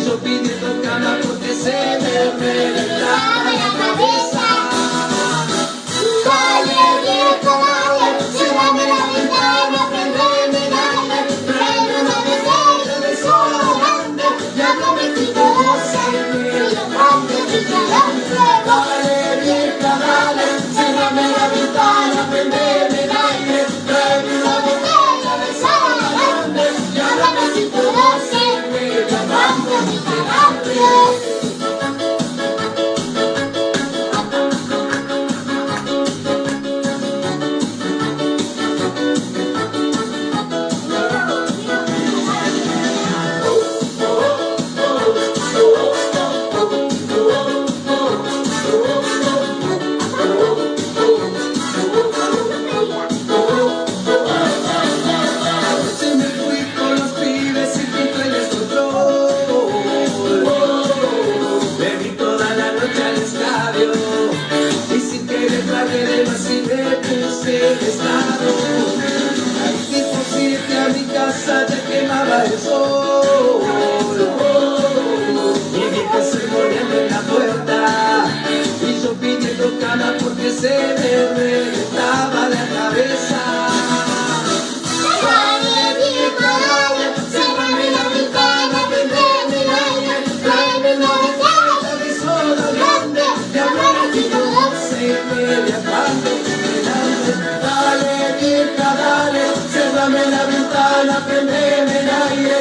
yo pidiendo cama porque se me reventaba la cabeza. Dale, viejo, dale, ciérrame la ventana, prendeme el aire, tráeme una botella de desodorante, y háblame tipo 12, grande, vigilante. Dale, vieja, dale, ciérrame la ventana, prendeme el aire, tráeme una botella de desodorante, y háblame tipo 12, Grande, vigilante. Se me fui con los pibes y junto el descontrol. Bebí toda la noche al estadio y sin querer tragué de más y me puse en estado. Al tipo 7 a mi casa ya quemaba el sol. Mi vieja se mordiendo en la puerta y yo pidiendo cama porque se me reventaba la cabeza. Dale, viejo, dale, ciérrame la ventana, prendeme el aire, tráeme una botella de desodorante, y háblame tipo 12. Dale, vieja, dale, ciérrame la ventana, prendeme el aire,